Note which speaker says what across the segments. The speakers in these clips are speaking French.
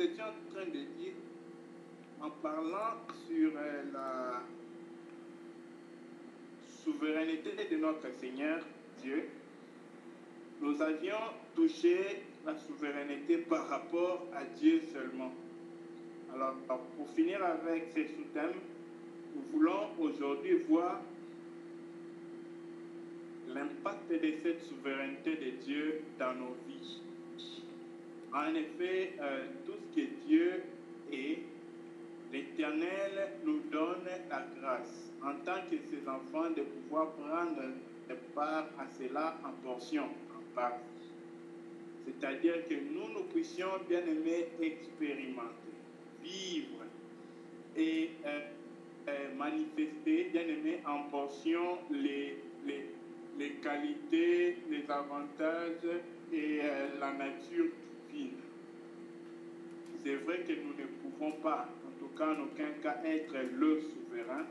Speaker 1: étions en train de dire, en parlant sur la souveraineté de notre Seigneur Dieu, nous avions touché la souveraineté par rapport à Dieu seulement. Alors, pour finir avec ces sous-thèmes, nous voulons aujourd'hui voir l'impact de cette souveraineté de Dieu dans nos vies. En effet, tout ce que Dieu est, l'Éternel nous donne la grâce, en tant que ses enfants, de pouvoir prendre part à cela en portion, en partie. C'est-à-dire que nous puissions, bien aimés, expérimenter, vivre et manifester, bien aimés, en portion les qualités, les avantages et la nature divine. C'est vrai que nous ne pouvons pas, en tout cas en aucun cas, être le souverain,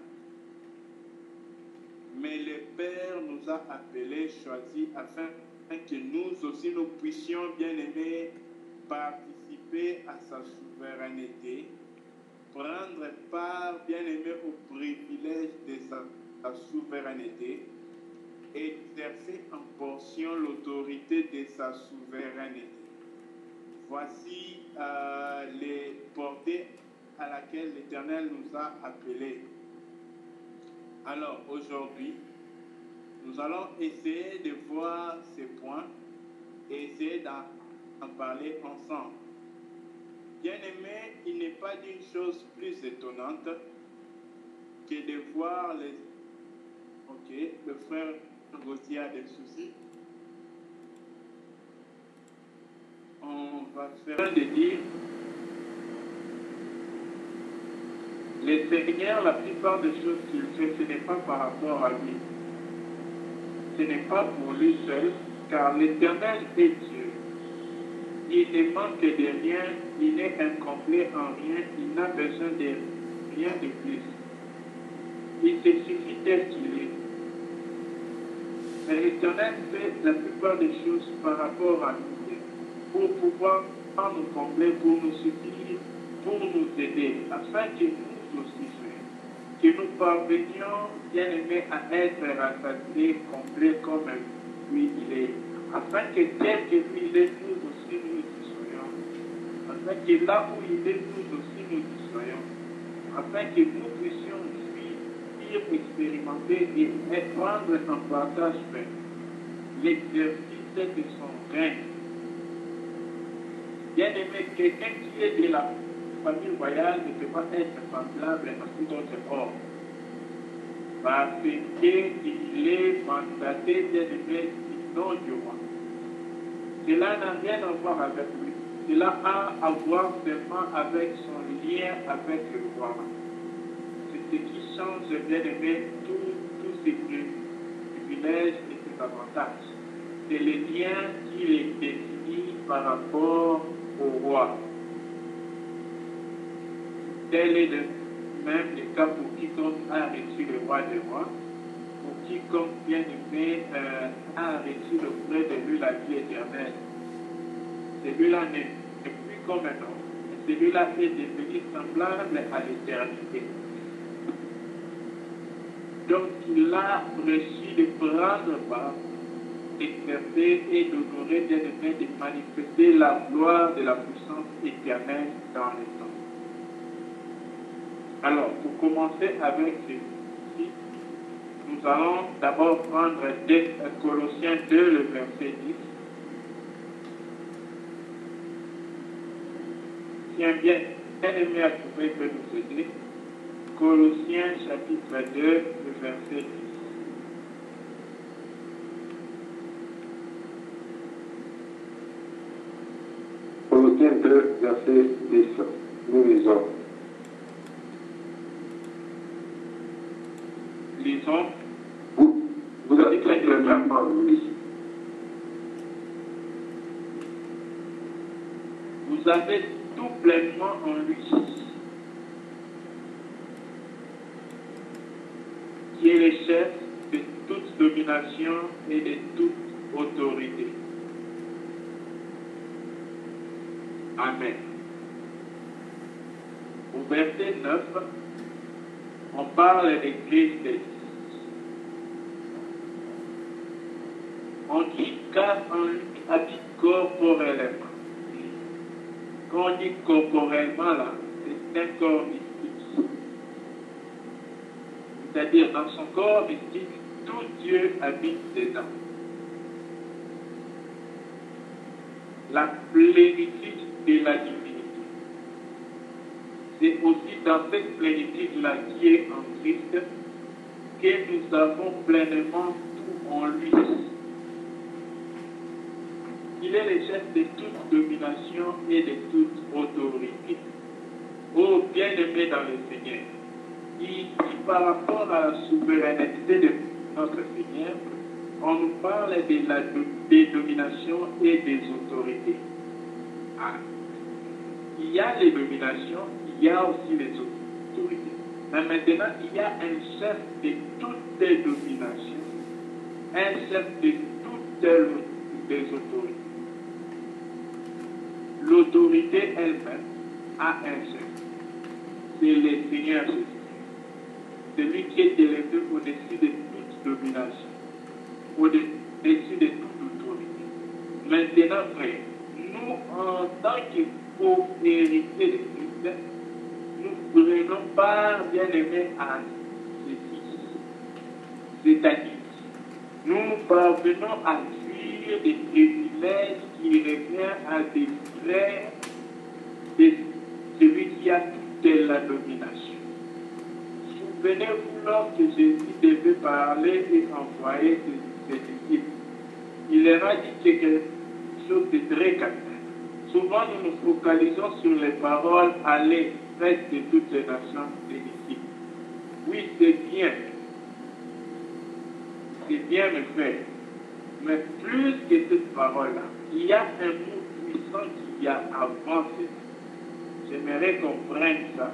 Speaker 1: mais le Père nous a appelés, choisis, afin que nous aussi nous puissions, bien aimés, participer à sa souveraineté, prendre part, bien aimé, au privilège de sa souveraineté, exercer en portion l'autorité de sa souveraineté. Voici les portées à laquelle l'Éternel nous a appelés. Alors aujourd'hui, nous allons essayer de voir ces points et essayer d'en parler ensemble. Bien-aimé, il n'est pas d'une chose plus étonnante que de voir les... Ok, le frère Gauthier a des soucis. On va faire de dire, le Seigneur, la plupart des choses qu'il fait, ce n'est pas par rapport à lui. Ce n'est pas pour lui seul, car l'Éternel est Dieu. Il ne manque de rien, il n'est incomplet en rien, il n'a besoin de rien de plus. Il se suffit tel qu'il est. Mais l'Éternel fait la plupart des choses par rapport à nous, pour pouvoir nous combler, pour nous suffire, pour nous aider, afin que nous aussi, que nous parvenions, bien aimés, à être rassasiés, complets comme lui il est, afin que tel que lui il est, nous aussi nous y soyons, afin que là où il est, nous aussi nous y soyons, afin que nous puissions vivre, expérimenter et prendre en partage l'exercice de son règne. Bien aimé, quelqu'un qui est de la famille royale ne peut pas être semblable à tout autre homme. Parce qu'il est mandaté, bien aimé, du nom du roi. Cela n'a rien à voir avec lui. Cela a à voir seulement avec son lien avec le roi. C'est ce qui change, bien aimé, tous ces privilèges et ses avantages. C'est le lien qui est défini par rapport au roi. Tel est même le cas pour quiconque a reçu le roi des rois, pour quiconque bien aimé a reçu auprès de lui la vie éternelle. Celui-là n'est plus comme un homme, celui-là est devenu semblable à l'éternité. Donc il a reçu de prendre part, d'exercer et d'honorer, bien aimé, de manifester la gloire de la puissance éternelle dans les temps. Alors, pour commencer avec ceci, nous allons d'abord prendre Colossiens 2, le verset 10. Si un bien-aimé à trouver peut nous aider, Colossiens chapitre 2, le verset 10.
Speaker 2: Colossiens 2, verset 10. Nous lisons.
Speaker 1: Lisons.
Speaker 2: Vous avez très clairement, oui.
Speaker 1: Vous avez tout pleinement en lui, qui est le chef de toute domination et de toute autorité. Amen. Au verset 9, on parle de Christ. On dit car on lui habite corporellement. Quand on dit corporellement là, c'est un corps mystique. C'est-à-dire dans son corps mystique, tout Dieu habite dedans. La plénitude de la divinité. C'est aussi dans cette plénitude-là qui est en Christ que nous avons pleinement tout en lui. Il est le chef de toute domination et de toute autorité. Oh, bien-aimé dans le Seigneur, ici par rapport à la souveraineté de notre Seigneur, on nous parle des dominations et des autorités. Ah. Il y a les dominations, il y a aussi les autorités. Mais maintenant, il y a un chef de toutes les dominations, un chef de toutes les autorités. L'autorité elle-même a un chef. C'est le Seigneur Jésus. Celui qui est élevé au-dessus de toute domination, au-dessus de toute autorité. Maintenant, frère, nous, en tant que co-héritiers de Christ, nous prenons part, bien aimé, à ceci. C'est-à-dire, nous parvenons à jouir des privilèges qui reviennent à des frères de celui qui a toute la domination. Souvenez-vous, lorsque Jésus devait parler et envoyer ses disciples, il leur a dit quelque chose de très capital. Souvent, nous nous focalisons sur les paroles « Allez, faites de toutes les nations des disciples ». Oui, c'est bien. C'est bien, mes frères. Mais plus que cette parole-là, il y a un mot puissant qui a avancé. J'aimerais qu'on prenne ça.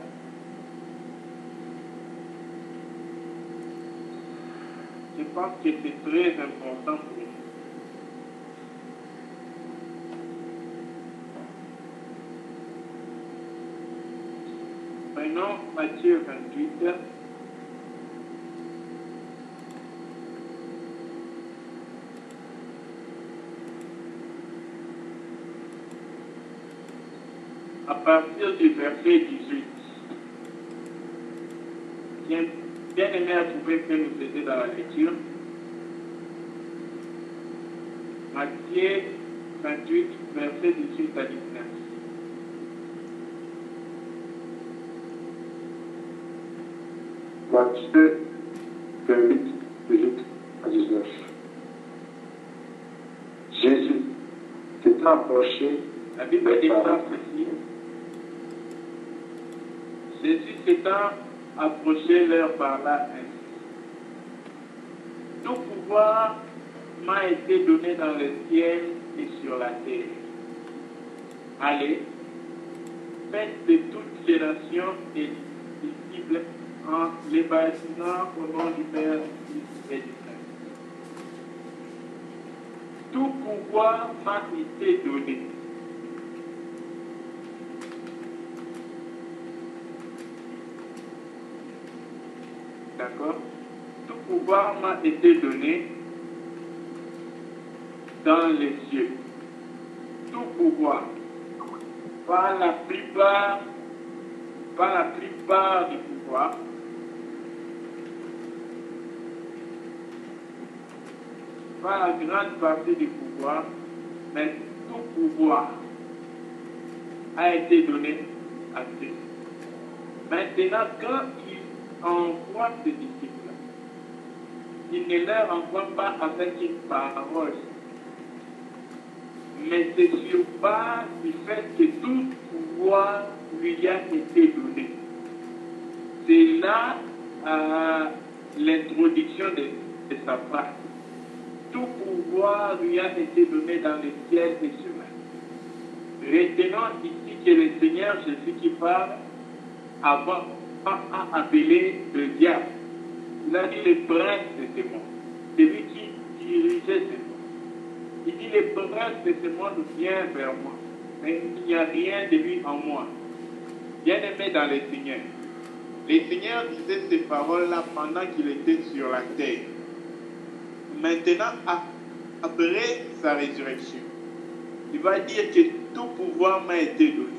Speaker 1: Je pense que c'est très important pour nous. Prenons Matthieu 28. À partir du verset 18. Bien aimé, vous pouvez nous aider dans la lecture. Matthieu 28, verset 18 à 19.
Speaker 2: Matthieu 28, 18 à 19. Jésus s'étant approché.
Speaker 1: La Bible dit ça ceci. Jésus s'étant approché leur parla ainsi. Tout pouvoir m'a été donné dans le ciel et sur la terre. Allez, faites de toutes les nations des disciples en les baptisant au nom du Père, du Fils et du Saint. Tout pouvoir m'a été donné. D'accord? Tout pouvoir m'a été donné dans les cieux. Tout pouvoir. Pas la plupart du pouvoir. Pas la grande partie du pouvoir, mais tout pouvoir a été donné à Christ. Maintenant, quand il envoie ses disciples, il ne leur envoie pas avec une parole, mais c'est sur base du fait que tout pouvoir lui a été donné. C'est là l'introduction de sa phrase. Tout pouvoir lui a été donné dans le ciel et sur la terre. Retenons ici que le Seigneur Jésus qui parle avant a appelé le diable. Il a dit le prince de ce monde, celui qui dirigeait ce monde. Il dit le prince de ce monde vient vers moi, mais il n'y a rien de lui en moi. Bien-aimé dans le Seigneur disait ces paroles-là pendant qu'il était sur la terre. Maintenant, après sa résurrection, il va dire que tout pouvoir m'a été donné.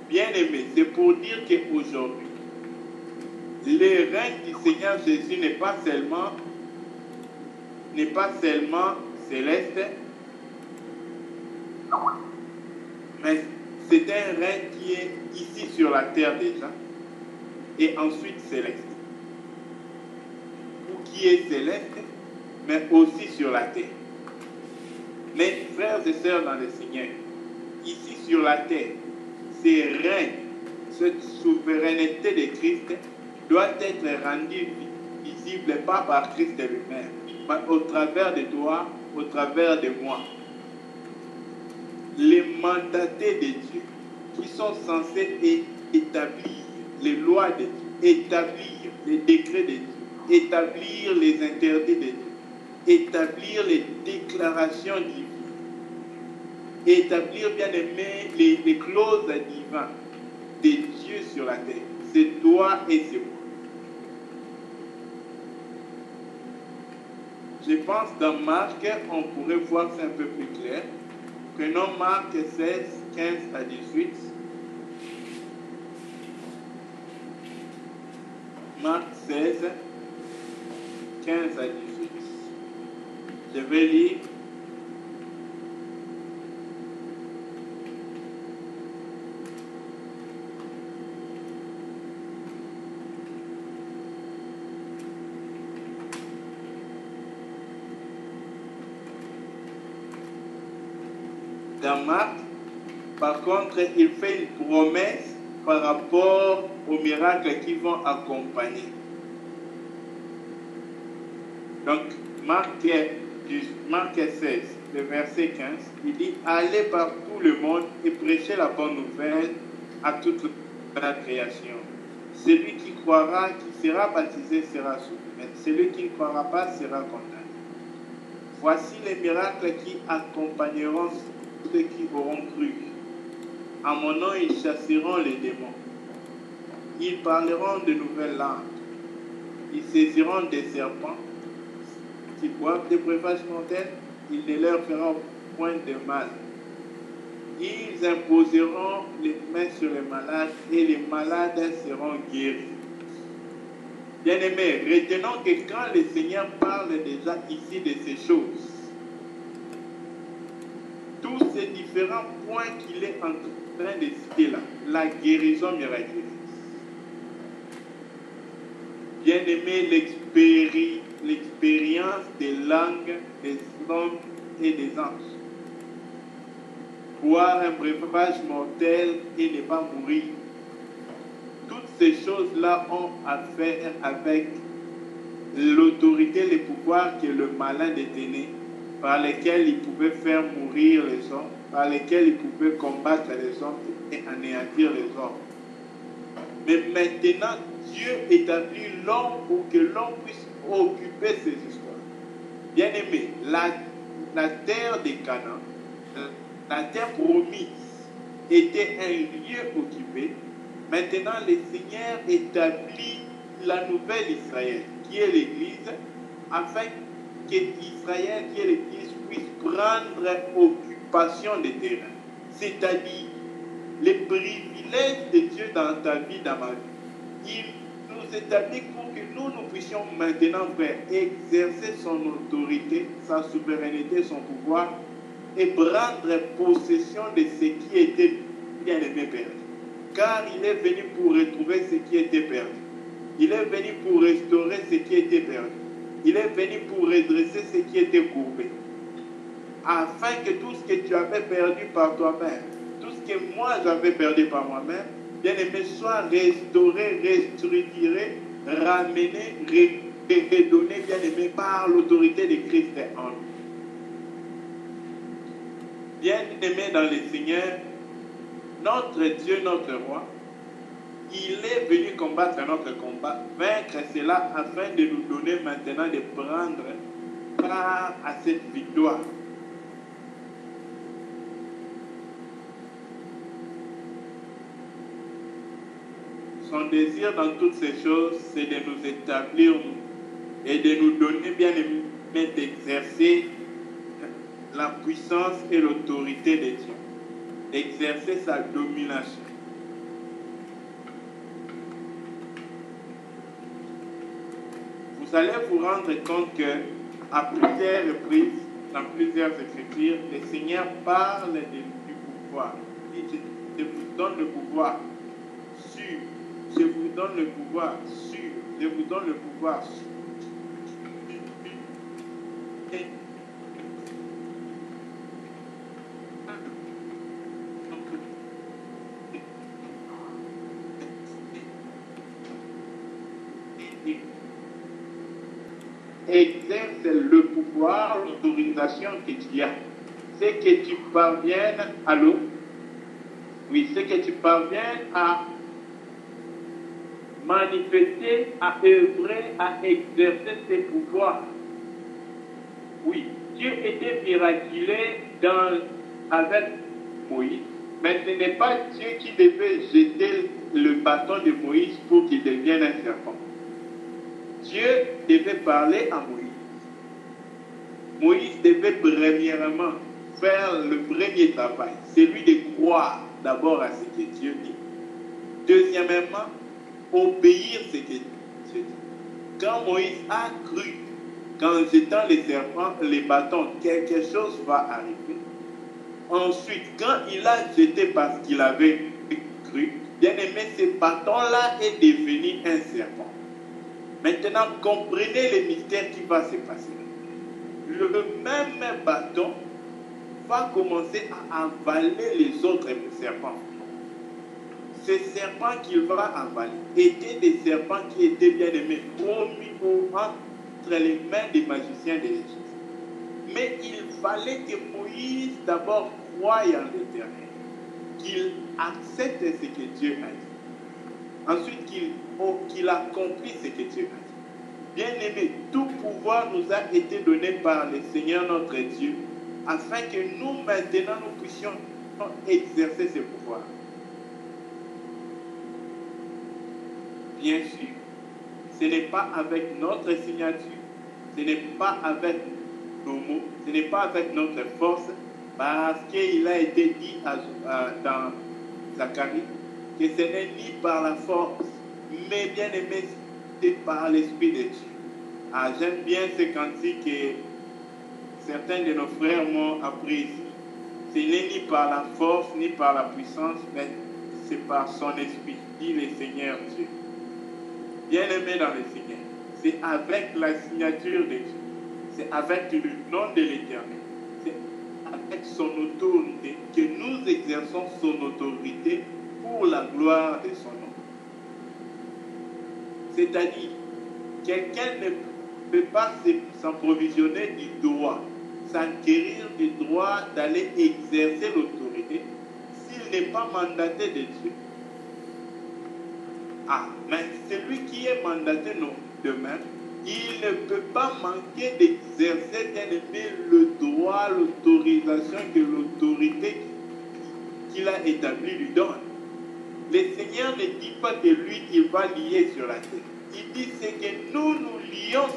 Speaker 1: Bien-aimé, c'est pour dire qu'aujourd'hui, le règne du Seigneur Jésus n'est pas seulement céleste, mais c'est un règne qui est ici sur la terre déjà, et ensuite céleste. Ou qui est céleste, mais aussi sur la terre. Mes frères et sœurs dans le Seigneur, ici sur la terre, ces règnes, cette souveraineté de Christ doit être rendue visible pas par Christ lui-même, mais au travers de toi, au travers de moi. Les mandatés de Dieu qui sont censés établir les lois de Dieu, établir les décrets de Dieu, établir les interdits de Dieu, établir les déclarations divines, établir, bien aimé, les clauses divines de Dieu sur la terre. C'est toi et c'est moi. Je pense dans Marc, on pourrait voir ça un peu plus clair. Prenons Marc 16, 15 à 18. Marc 16, 15 à 18. Je vais lire. Dans Marc, par contre, il fait une promesse par rapport aux miracles qui vont accompagner. Donc, Marc 16, le verset 15, il dit « Allez par tout le monde et prêchez la bonne nouvelle à toute la création. Celui qui croira, qui sera baptisé, sera sauvé. Mais celui qui ne croira pas sera condamné. Voici les miracles qui accompagneront ceux qui auront cru. En mon nom, ils chasseront les démons. Ils parleront de nouvelles langues. Ils saisiront des serpents. S'ils boivent des breuvages mortels, il ne leur fera point de mal. Ils imposeront les mains sur les malades et les malades seront guéris. Bien-aimés, retenons que quand le Seigneur parle déjà ici de ces choses, tous ces différents points qu'il est en train de citer là, la guérison miraculeuse, bien-aimé, l'expérience des langues des hommes et des anges, boire un breuvage mortel et ne pas mourir. Toutes ces choses-là ont à faire avec l'autorité, le pouvoir que le malin détenait, par lesquels il pouvait faire mourir les hommes, par lesquels il pouvait combattre les hommes et anéantir les hommes. Mais maintenant, Dieu établit l'homme pour que l'homme puisse occuper ces histoires. Bien-aimé, la terre de Canaan, la terre promise, était un lieu occupé. Maintenant, le Seigneur établit la nouvelle Israël, qui est l'Église, afin que Israël, qui est l'Église, puisse prendre occupation des terrains. C'est-à-dire, les privilèges de Dieu dans ta vie, dans ma vie. Il nous établit pour que nous puissions maintenant, frère, exercer son autorité, sa souveraineté, son pouvoir, et prendre possession de ce qui était bien aimé perdu. Car il est venu pour retrouver ce qui était perdu. Il est venu pour restaurer ce qui était perdu. Il est venu pour redresser ce qui était courbé. Afin que tout ce que tu avais perdu par toi-même, tout ce que moi j'avais perdu par moi-même, bien aimé, soit restauré, restructuré, ramené, redonné, bien aimé, par l'autorité de Christ en nous. Bien aimé dans le Seigneur, notre Dieu, notre roi, il est venu combattre notre combat, vaincre cela afin de nous donner maintenant de prendre part à cette victoire. Son désir dans toutes ces choses, c'est de nous établir et de nous donner, bien aimé, d'exercer la puissance et l'autorité de Dieu, d'exercer sa domination. Vous allez vous rendre compte que, à plusieurs reprises, dans plusieurs écritures, le Seigneur parle du pouvoir. Il dit, je vous donne le pouvoir sur, je vous donne le pouvoir sur, je vous donne le pouvoir sur. Exerce le pouvoir, l'autorisation que tu as. C'est que tu parviennes, allô? Oui, c'est que tu parviennes à manifester, à œuvrer, à exercer tes pouvoirs. Oui, Dieu était miraculé avec Moïse, mais ce n'est pas Dieu qui devait jeter le bâton de Moïse pour qu'il devienne un serpent. Dieu devait parler à Moïse. Moïse devait premièrement faire le premier travail, celui de croire d'abord à ce que Dieu dit. Deuxièmement, obéir ce que Dieu dit. Quand Moïse a cru qu'en jetant les serpents, les bâtons, quelque chose va arriver. Ensuite, quand il a jeté parce qu'il avait cru, bien aimé, ce bâton-là est devenu un serpent. Maintenant, comprenez le mystère qui va se passer. Le même bâton va commencer à avaler les autres serpents. Ces serpents qu'il va avaler étaient des serpents qui étaient bien aimés entre les mains des magiciens de l'Égypte. Mais il fallait que Moïse d'abord croie en l'Éternel, qu'il accepte ce que Dieu a dit. Ensuite, qu'il accomplisse ce que Dieu a dit. Bien-aimé, tout pouvoir nous a été donné par le Seigneur notre Dieu, afin que nous, maintenant, nous puissions exercer ce pouvoir. Bien sûr, ce n'est pas avec notre signature, ce n'est pas avec nos mots, ce n'est pas avec notre force, parce qu'il a été dit dans Zacharie que ce n'est ni par la force, mais bien aimé, c'est par l'Esprit de Dieu. Ah, j'aime bien ce cantique que certains de nos frères m'ont appris ici. Ce n'est ni par la force, ni par la puissance, mais c'est par son Esprit, dit le Seigneur Dieu. Bien-aimé dans le Seigneur, c'est avec la signature de Dieu, c'est avec le nom de l'Éternel, c'est avec son autorité que nous exerçons son autorité pour la gloire de son nom. C'est-à-dire, quelqu'un ne peut pas s'approvisionner du droit, s'acquérir du droit d'aller exercer l'autorité s'il n'est pas mandaté de Dieu. Ah, mais celui qui est mandaté demain, il ne peut pas manquer d'exercer, bien aimé, le droit, l'autorisation que l'autorité qu'il a établie lui donne. Le Seigneur ne dit pas que lui, il va lier sur la terre. Il dit c'est que nous lions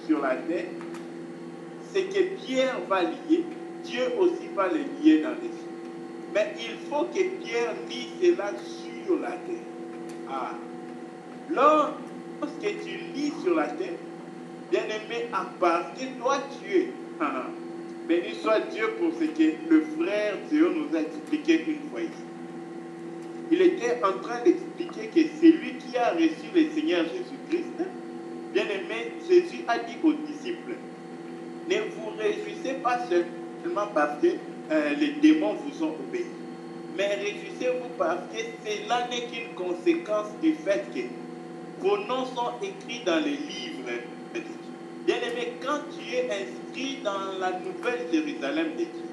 Speaker 1: sur la terre, c'est que Pierre va lier, Dieu aussi va le lier dans les cieux. Mais il faut que Pierre lie cela sur la terre. Ah. Lorsque tu lis sur la terre, bien-aimé, parce que toi tu es. Béni soit Dieu pour ce que le frère Théo nous a expliqué une fois ici. Il était en train d'expliquer que celui qui a reçu le Seigneur Jésus-Christ, bien-aimé, Jésus a dit aux disciples, ne vous réjouissez pas seulement parce que les démons vous ont obéi, mais réjouissez-vous parce que cela n'est qu'une conséquence du fait que vos noms sont écrits dans les livres de Dieu. Bien-aimé, quand tu es inscrit dans la nouvelle Jérusalem de Dieu,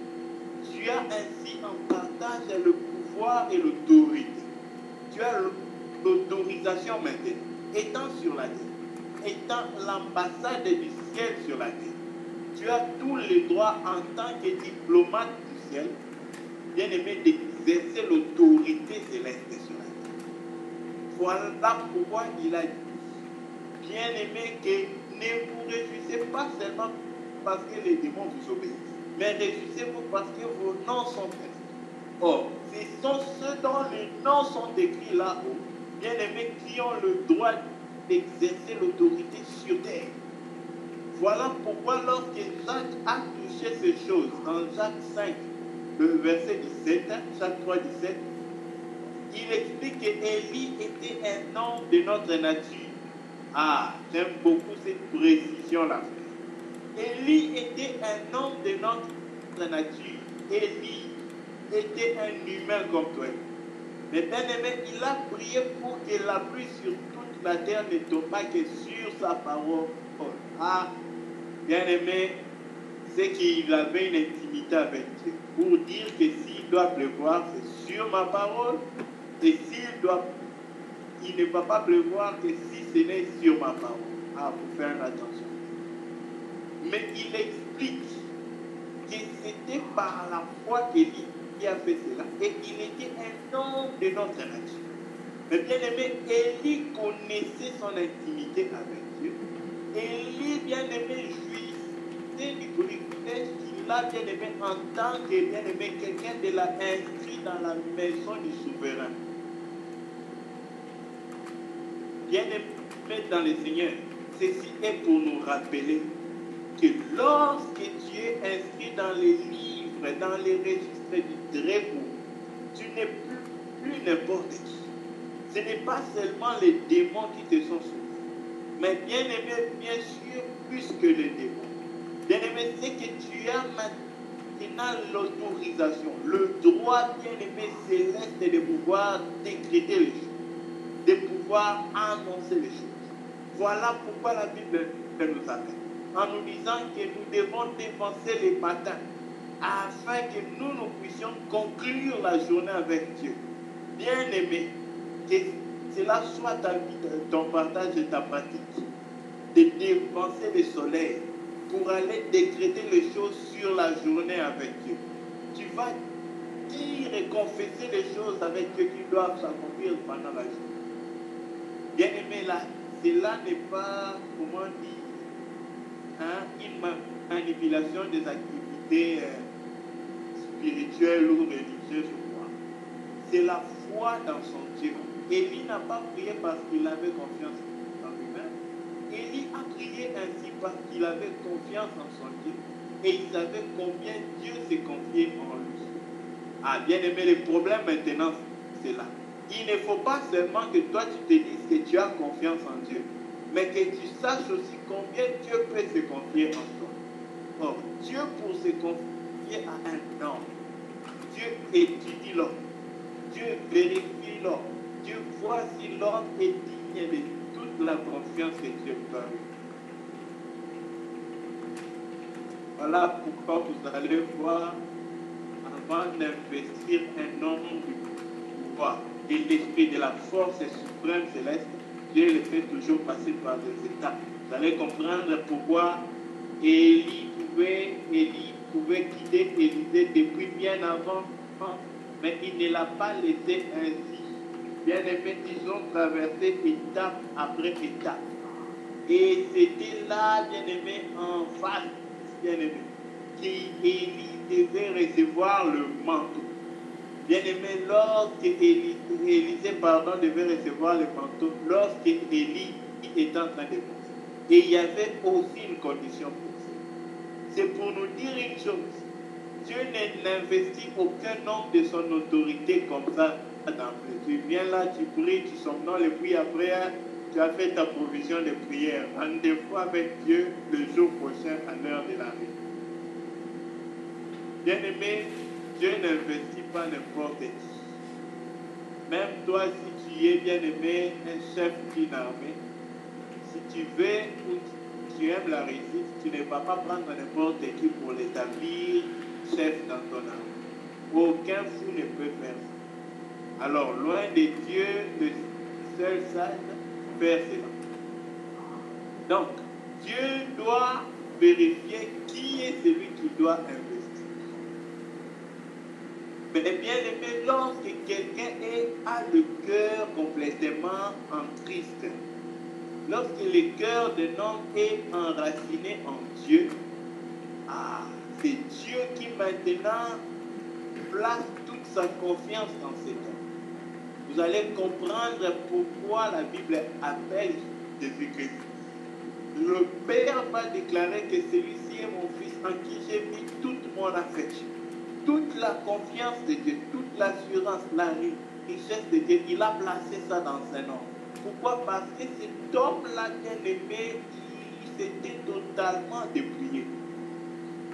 Speaker 1: tu as ainsi en partage le pouvoir et l'autorité. Tu as l'autorisation maintenant, étant sur la terre, étant l'ambassade du ciel sur la terre. Tu as tous les droits en tant que diplomate du ciel, bien-aimé, d'exercer l'autorité céleste sur la terre.
Speaker 3: Voilà pourquoi il a dit, bien-aimés, que ne vous réjouissez pas seulement parce que les démons vous obéissent, mais réjouissez-vous parce que vos noms sont inscrits. Or, ce sont ceux dont les noms sont écrits là-haut, bien-aimés, qui ont le droit d'exercer l'autorité sur terre. Voilà pourquoi lorsque Jacques a touché ces choses, dans Jacques 5, le verset 17, Jacques 3, 17, il explique qu'Élie était un homme de notre nature. Ah, j'aime beaucoup cette précision-là. Élie était un homme de notre nature. Élie était un humain comme toi. Mais bien aimé, il a prié pour que la pluie sur toute la terre ne tombe pas que sur sa parole. Ah, bien aimé, c'est qu'il avait une intimité avec Dieu. Pour dire que s'il doit pleuvoir, c'est sur ma parole. Et il ne va pas pleuvoir que si ce n'est sur ma parole. Ah, faut faire attention. Mais il explique que c'était par la foi qu'Élie a fait cela. Et il était un homme de notre nature. Mais bien aimé, Élie connaissait son intimité avec Dieu. Élie, bien aimé, jouissait du privilège qu'il a, bien aimé, en tant que bien aimé, quelqu'un de l'a inscrit dans la maison du souverain. Bien aimé dans le Seigneur, ceci est pour nous rappeler que lorsque tu es inscrit dans les livres, dans les registres du Très-Haut, tu n'es plus n'importe qui. Ce n'est pas seulement les démons qui te sont soumis, mais bien aimé, bien sûr, plus que les démons. Bien aimé, c'est que tu as maintenant l'autorisation, le droit, bien aimé, céleste de pouvoir décréter les choses, de pouvoir annoncer les choses. Voilà pourquoi la Bible nous appelle, en nous disant que nous devons dépenser les matins, afin que nous puissions conclure la journée avec Dieu. Bien aimé, que cela soit ta vie, ton partage et ta pratique, de dépenser le soleil pour aller décréter les choses sur la journée avec Dieu. Tu vas dire et confesser les choses avec Dieu qui doivent s'accomplir pendant la journée. Bien aimé, là, cela n'est pas, comment dire, une manipulation des activités spirituelles ou religieuses ou quoi. C'est la foi dans son Dieu. Élie n'a pas prié parce qu'il avait confiance en lui-même. Élie a prié ainsi parce qu'il avait confiance en son Dieu. Et il savait combien Dieu s'est confié en lui. Ah, bien aimé, le problème maintenant, c'est là. Il ne faut pas seulement que toi tu te dises que tu as confiance en Dieu, mais que tu saches aussi combien Dieu peut se confier en toi. Or, Dieu pour se confier à un homme, Dieu étudie l'homme, Dieu vérifie l'homme, Dieu voit si l'homme est digne de toute la confiance que Dieu peut lui. Voilà pourquoi vous allez voir, avant d'investir un homme du pouvoir et l'esprit de la force suprême céleste, Dieu le fait toujours passer par des étapes. Vous allez comprendre pourquoi Élie pouvait quitter Élisée depuis bien avant, mais il ne l'a pas laissé ainsi. Bien aimé, ils ont traversé étape après étape. Et c'était là, bien aimé, en face, bien aimé, qu'Élie devait recevoir le manteau. Bien aimé, lorsque Élisée devait recevoir le manteau, lorsque Élie était en train de penser. Et il y avait aussi une condition pour ça. C'est pour nous dire une chose. Dieu n'investit aucun homme de son autorité comme ça d'emblée. Tu viens là, tu pries, tu somnoles, et puis après, tu as fait ta provision de prière. Rendez-vous avec Dieu le jour prochain à l'heure de la nuit. Bien aimé, Dieu n'investit pas n'importe qui. Même toi, si tu es bien aimé, un chef d'une armée, si tu veux ou tu aimes la réussite, tu ne vas pas prendre n'importe qui pour l'établir chef dans ton armée. Aucun fou ne peut faire ça. Alors, loin de Dieu, le seul sage, faire cela. Donc, Dieu doit vérifier qui est celui qui doit investir. Mais bien aimé, lorsque quelqu'un a a le cœur complètement en Christ, lorsque le cœur d'un homme est enraciné en Dieu, c'est Dieu qui maintenant place toute sa confiance dans cet homme. Vous allez comprendre pourquoi la Bible appelle Jésus-Christ. Le Père va déclarer que celui-ci est mon Fils en qui j'ai mis toute mon affection, toute la confiance de Dieu, toute l'assurance, la richesse de Dieu. Il a placé ça dans un homme. Pourquoi? Parce que cet homme-là, bien aimé, il s'était totalement dépouillé.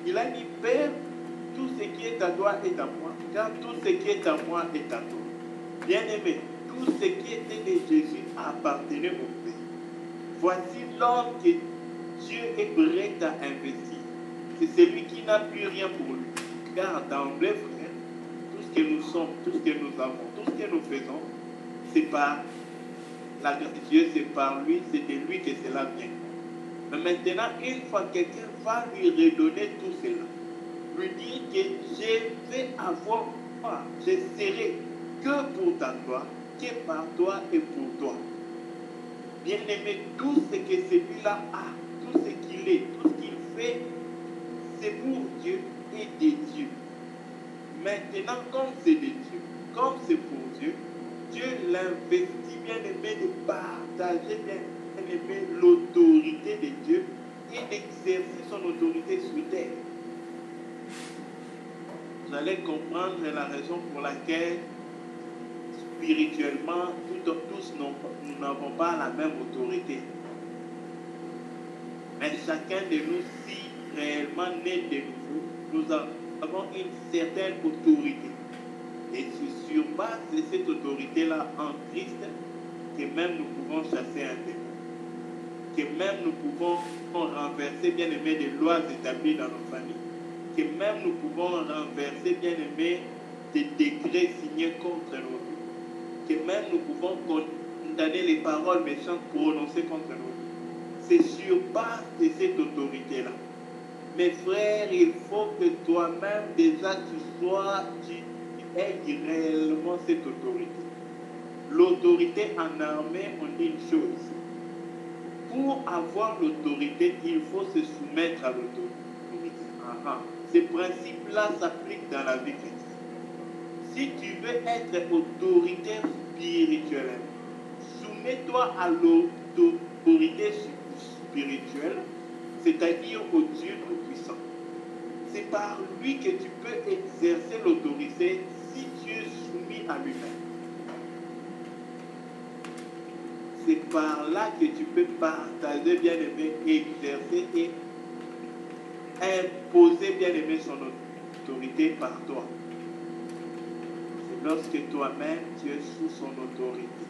Speaker 3: Il a dit, Père, tout ce qui est à toi est à moi, car tout ce qui est à moi est à toi. Bien aimé, tout ce qui était de Jésus appartenait au Père. Voici l'homme que Dieu est prêt à investir. C'est celui qui n'a plus rien pour lui. Car d'emblée, frère, tout ce que nous sommes, tout ce que nous avons, tout ce que nous faisons, c'est par la grâce de Dieu, c'est par lui, c'est de lui que cela vient. Mais maintenant, une fois quelqu'un va lui redonner tout cela, lui dire que je vais avoir, je serai que pour ta gloire, que par toi et pour toi. Bien-aimé, tout ce que celui-là a, tout ce qu'il est, tout ce qu'il fait, c'est pour Dieu et de Dieu. Maintenant, comme c'est de Dieu, comme c'est pour Dieu, Dieu l'investit, bien-aimé, de partager, bien-aimé, l'autorité de Dieu et d'exercer son autorité sur terre. Vous allez comprendre la raison pour laquelle spirituellement, tous nous n'avons pas la même autorité. Mais chacun de nous, si réellement né de nouveau, nous avons une certaine autorité. Et c'est sur base de cette autorité-là en Christ que même nous pouvons chasser un démon. Que même nous pouvons renverser, bien aimé, des lois établies dans nos familles. Que même nous pouvons renverser, bien aimé, des décrets signés contre nous. Que même nous pouvons condamner les paroles méchantes prononcées contre nous. C'est sur base de cette autorité-là. Mes frères, il faut que toi-même déjà tu aies réellement cette autorité. L'autorité en armée, on dit une chose. Pour avoir l'autorité, il faut se soumettre à l'autorité. Ces principes-là s'appliquent dans la vie chrétienne. Si tu veux être autoritaire spirituelle, soumets-toi à l'autorité spirituelle, c'est-à-dire au Dieu Tout-Puissant. C'est par lui que tu peux exercer l'autorité si tu es soumis à lui-même. C'est par là que tu peux partager, bien-aimé, exercer et imposer, bien-aimé, son autorité par toi. C'est lorsque toi-même, tu es sous son autorité.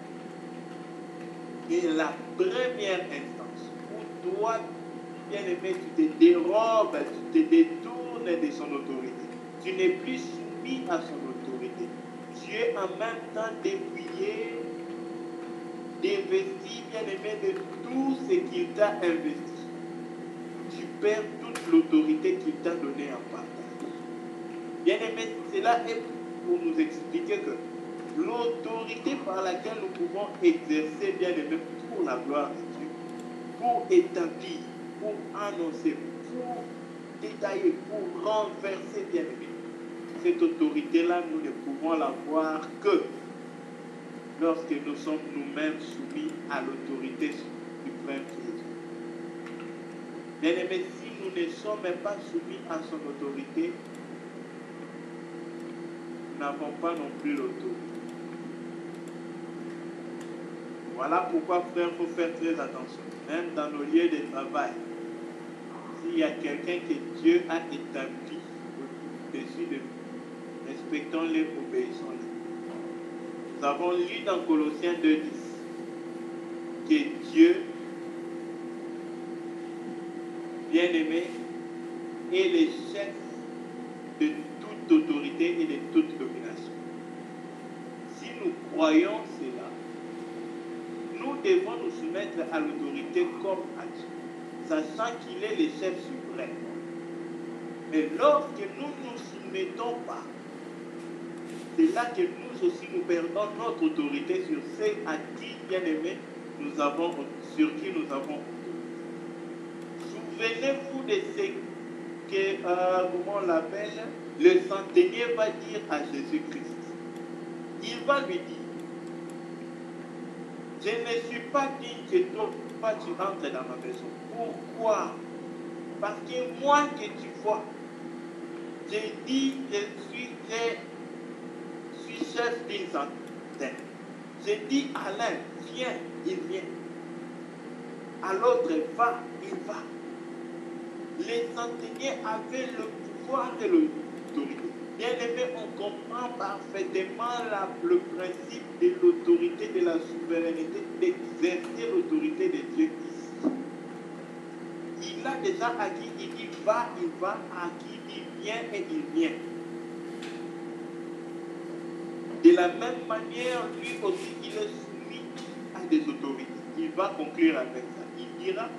Speaker 3: Et la première instance où toi, bien-aimé, tu te dérobes, tu te détournes de son autorité. Tu n'es plus soumis à son autorité. Tu es en même temps dépouillé, dévesti, bien-aimé, de tout ce qu'il t'a investi. Tu perds toute l'autorité qu'il t'a donnée en partage. Bien-aimé, cela est pour nous expliquer que l'autorité par laquelle nous pouvons exercer, bien-aimé, pour la gloire de Dieu, pour établir, pour annoncer, pour détailler, pour renverser, bien-aimé, cette autorité-là, nous ne pouvons l'avoir que lorsque nous sommes nous-mêmes soumis à l'autorité suprême de Dieu. Bien-aimé, si nous ne sommes pas soumis à son autorité, nous n'avons pas non plus l'autorité. Voilà pourquoi, frère, il faut faire très attention. Même dans nos lieux de travail, s'il y a quelqu'un que Dieu a établi au-dessus de nous, respectons-les, obéissons-les. Nous avons lu dans Colossiens 2:10 que Dieu, bien-aimé, est le chef de toute autorité et de toute domination. Si nous croyons cela, nous devons nous soumettre à l'autorité comme à Dieu, sachant qu'il est le chef suprême. Mais lorsque nous ne nous soumettons pas, c'est là que nous tous aussi nous perdons notre autorité sur ceux à qui, bien aimé, sur qui nous avons. Souvenez-vous de ce que, comment on l'appelle, le centenier va dire à Jésus-Christ. Il va lui dire, je ne suis pas digne que toi tu entres dans ma maison. Pourquoi? Parce que moi que tu vois, j'ai dit, je suis chef d'une centaine. J'ai dit à l'un, viens, il vient. À l'autre, va, il va. Les centeniers avaient le pouvoir et l'autorité. Bien aimé, on comprend parfaitement le principe de l'autorité, de la souveraineté, d'exercer l'autorité de Dieu ici. Il a déjà acquis, il dit va, il va, à qui il dit viens et il vient. De la même manière, lui aussi, il est soumis à des autorités. Il va conclure avec ça. Il dira,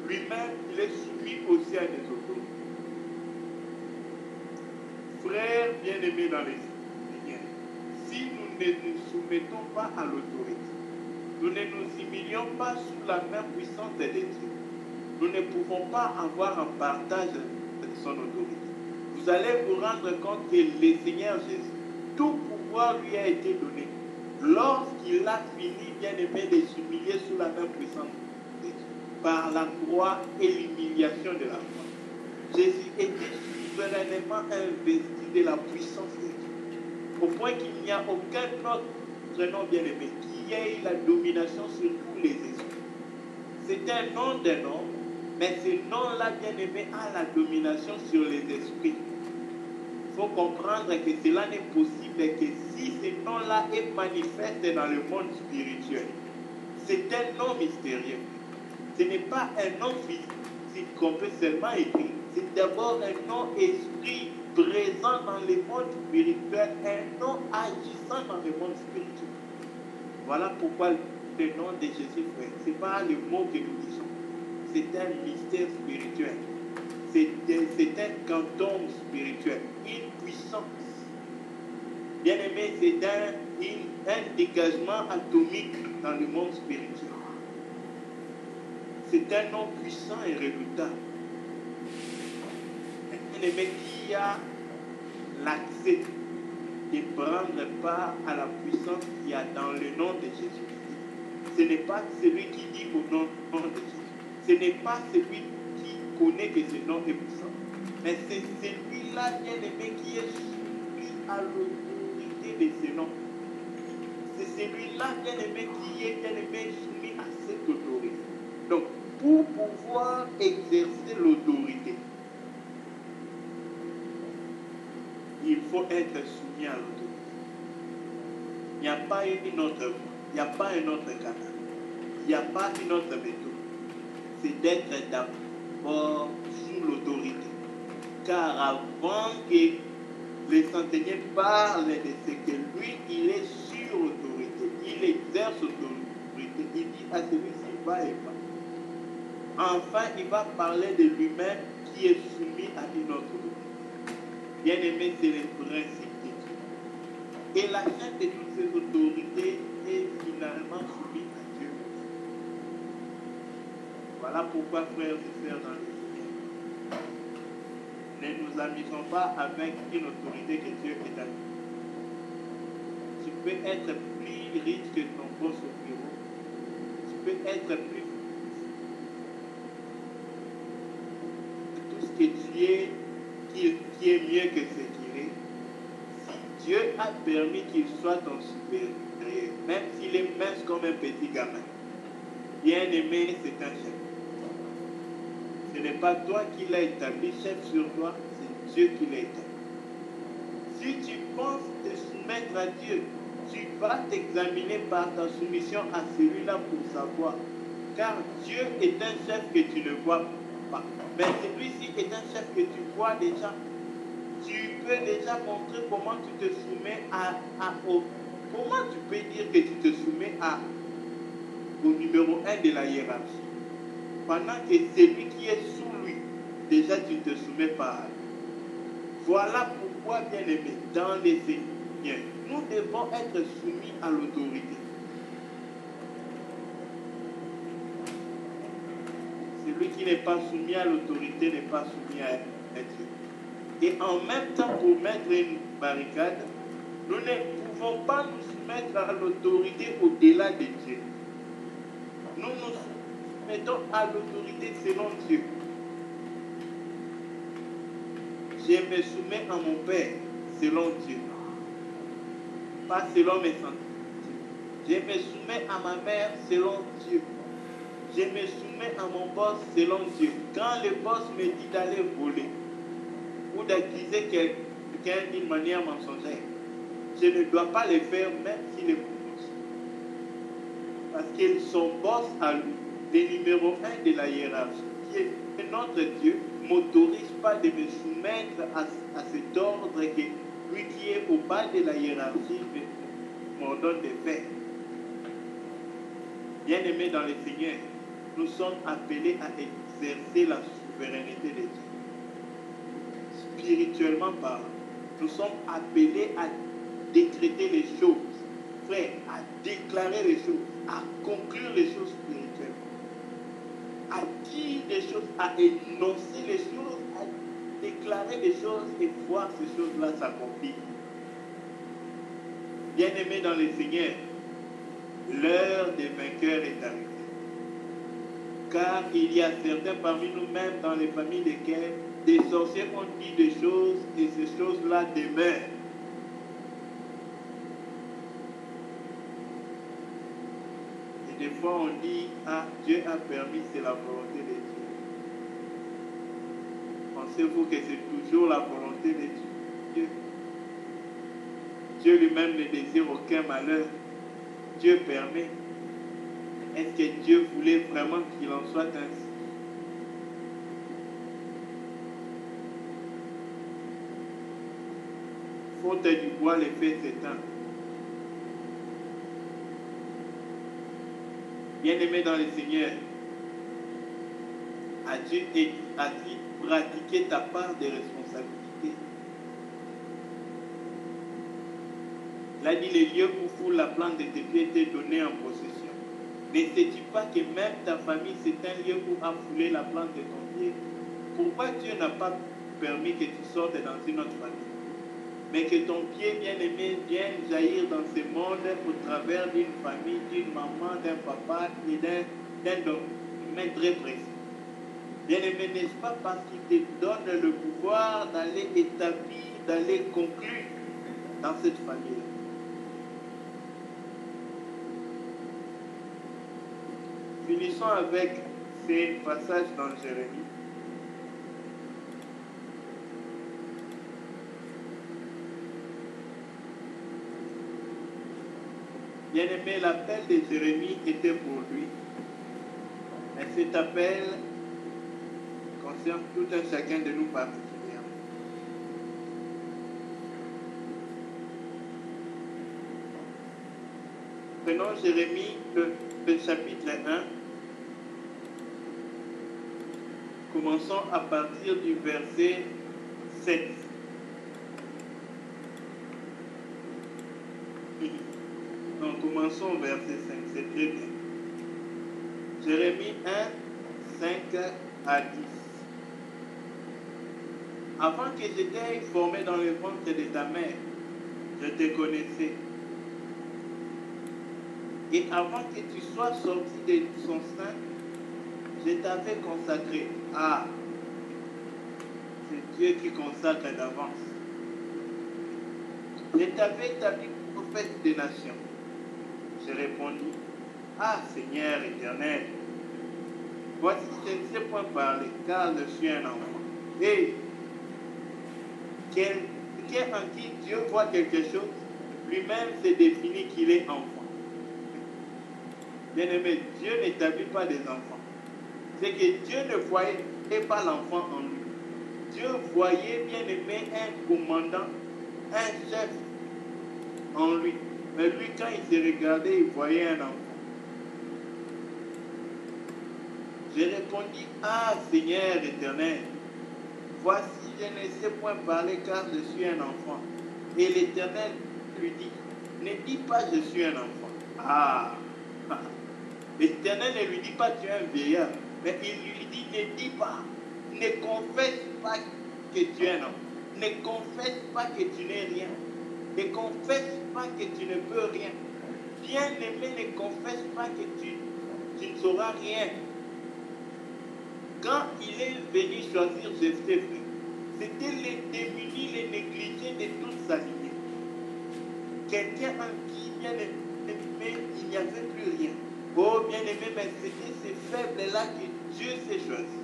Speaker 3: lui-même, il est soumis aussi à des autorités. Frères bien-aimés dans les Seigneurs, si nous ne nous soumettons pas à l'autorité, nous ne nous humilions pas sous la même puissance de Dieu, nous ne pouvons pas avoir un partage de son autorité. Vous allez vous rendre compte que le Seigneur Jésus, tout pouvoir lui a été donné lorsqu'il a fini, bien aimé, de s'humilier sous la même puissance de Dieu, par la croix et l'humiliation de la croix. Jésus était souverainement investi de la puissance de Dieu, au point qu'il n'y a aucun autre nom bien aimé qui ait la domination sur tous les esprits. C'est un nom d'un homme, mais ce nom-là bien aimé a la domination sur les esprits. Il faut comprendre que cela n'est possible que si ce nom-là est manifeste dans le monde spirituel. C'est un nom mystérieux. Ce n'est pas un nom physique qu'on peut seulement écrire. C'est d'abord un nom esprit présent dans le monde spirituel, un nom agissant dans le monde spirituel. Voilà pourquoi le nom de Jésus, frère, ce n'est pas le mot que nous disons. C'est un mystère spirituel. C'est un quantum spirituel, une puissance. Bien aimé, c'est un dégagement atomique dans le monde spirituel. C'est un nom puissant et redoutable. Un aimé qui a l'accès de prendre part à la puissance qu'il y a dans le nom de Jésus. Ce n'est pas celui qui dit au nom de Jésus. Ce n'est pas celui qui connaît que ce nom est puissant. Mais c'est celui-là, bien aimé, qui est soumis à l'autorité de ce nom. C'est celui-là, bien aimé, qui est, bien aimé, soumis à cette autorité. Donc, pour pouvoir exercer l'autorité, il faut être soumis à l'autorité. Il n'y a pas une autre voie, il n'y a pas un autre canal, il n'y a pas une autre méthode. C'est d'être d'abord sous l'autorité. Car avant que le centenier parle de ce que lui, il est sur l'autorité, il exerce l'autorité, il dit à celui-ci, va et va. Enfin, il va parler de lui-même qui est soumis à une autre autorité. Bien aimé, c'est le principe de Dieu. Et la chaîne de toutes ces autorités est finalement soumise à Dieu. Voilà pourquoi, frères et sœurs dans le Seigneur, ne nous amusons pas avec une autorité que Dieu est donnée. Tu peux être plus riche que ton boss au bureau. Tu peux être plus tout ce que tu es qui est mieux que ce qu'il est. Si Dieu a permis qu'il soit ton supérieur, même s'il est mince comme un petit gamin, bien aimé, c'est un chef. Ce n'est pas toi qui l'as établi chef sur toi, c'est Dieu qui l'a établi. Si tu penses te soumettre à Dieu, tu vas t'examiner par ta soumission à celui-là pour savoir. Car Dieu est un chef que tu ne vois pas. Mais celui-ci est un chef que tu vois déjà. Tu peux déjà montrer comment tu te soumets comment tu peux dire que tu te soumets au numéro 1 de la hiérarchie. Pendant que celui qui est sous lui, déjà tu te soumets pas à lui. Voilà pourquoi, bien aimé, dans les Seigneurs, nous devons être soumis à l'autorité. Celui qui n'est pas soumis à l'autorité n'est pas soumis à Dieu. Et en même temps, pour mettre une barricade, nous ne pouvons pas nous soumettre à l'autorité au-delà de Dieu. Nous nous soumettons à l'autorité selon Dieu. Je me soumets à mon Père selon Dieu, pas selon mes sentiments. Je me soumets à ma mère selon Dieu. Je me soumets à mon boss selon Dieu. Quand le boss me dit d'aller voler ou d'accuser quelqu'un d'une manière mensongère, je ne dois pas le faire même s'il est boss. Parce que son boss à lui, le numéro 1 de la hiérarchie, qui est notre Dieu, ne m'autorise pas de me soumettre à cet ordre que lui qui est au bas de la hiérarchie m'ordonne de faire. Bien-aimés dans le Seigneur, nous sommes appelés à exercer la souveraineté de Dieu. Spirituellement parlant, nous sommes appelés à décréter les choses, frère, à déclarer les choses, à conclure les choses spirituelles, à dire des choses, à énoncer les choses, à déclarer des choses et voir ces choses-là s'accomplir. Bien-aimés dans le Seigneur, l'heure des vainqueurs est arrivée. Car il y a certains parmi nous-mêmes dans les familles desquelles des sorciers ont dit des choses et ces choses-là demeurent. Et des fois on dit, ah, Dieu a permis, c'est la volonté de Dieu. Pensez-vous que c'est toujours la volonté de Dieu? Dieu lui-même ne désire aucun malheur. Dieu permet. Est-ce que Dieu voulait vraiment qu'il en soit ainsi? Faute du bois, les faits s'éteignent. Bien-aimé dans le Seigneur, as-tu pratiqué ta part de responsabilité? Là dit les lieux où foule la plante de tes pieds étaient donnés en possession. Ne sais-tu pas que même ta famille, c'est un lieu où a foulé la plante de ton pied? Pourquoi Dieu n'a pas permis que tu sortes dans une autre famille, mais que ton pied bien-aimé vienne jaillir dans ce monde au travers d'une famille, d'une maman, d'un papa et d'un domaine très précis? Bien-aimé, n'est-ce pas parce qu'il te donne le pouvoir d'aller établir, d'aller conclure dans cette famille-là? Finissons avec ces passages dans Jérémie. Bien-aimé, l'appel de Jérémie était pour lui. Mais cet appel concerne tout un chacun de nous particulièrement. Prenons Jérémie, le chapitre 1. Commençons à partir du verset 7. Non, commençons au verset 5, c'est très bien. Jérémie 1, 5 à 10. Avant que j'étais formé dans le ventre de ta mère, je te connaissais. Et avant que tu sois sorti de son sein, je t'avais consacré. Ah, c'est Dieu qui consacre d'avance. Je t'avais établi prophète des nations. Je répondis, ah Seigneur éternel, voici je ne sais point parler, car je suis un enfant. Et quelqu'un en qui Dieu voit quelque chose, lui-même se définit qu'il est enfant. Bien-aimé, Dieu n'établit pas des enfants. C'est que Dieu ne voyait pas l'enfant en lui. Dieu voyait, bien-aimé, un commandant, un chef en lui. Mais lui, quand il se regardait, il voyait un enfant. J'ai répondu, ah Seigneur éternel, voici je ne sais point parler car je suis un enfant. Et l'Éternel lui dit, Ne dis pas je suis un enfant. Ah, l'Éternel ne lui dit pas tu es un vieillard, mais il lui dit ne dis pas, ne confesse pas que tu es un enfant. Ne confesse pas que tu n'es rien. Ne confesse pas que tu ne peux rien. Bien-aimé, ne confesse pas que tu ne sauras rien. Quand il est venu choisir Jephthé, c'était les démunis, les négligés de toute sa lignée. Quelqu'un en qui, bien aimé, il n'y avait plus rien. Oh, bien aimé, mais c'était ces faibles-là que Dieu s'est choisi.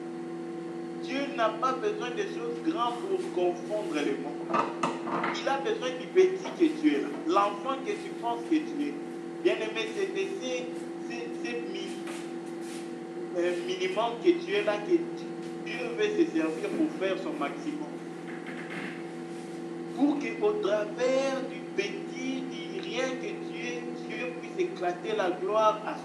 Speaker 3: Dieu n'a pas besoin de choses grandes pour confondre les mondes. Il a besoin du petit que tu es là. L'enfant que tu penses que tu es. Bien aimé, c'est ces minimum que tu es là, que Dieu veut se servir pour faire son maximum. Pour qu'au travers du petit, du rien que tu es, Dieu puisse éclater la gloire à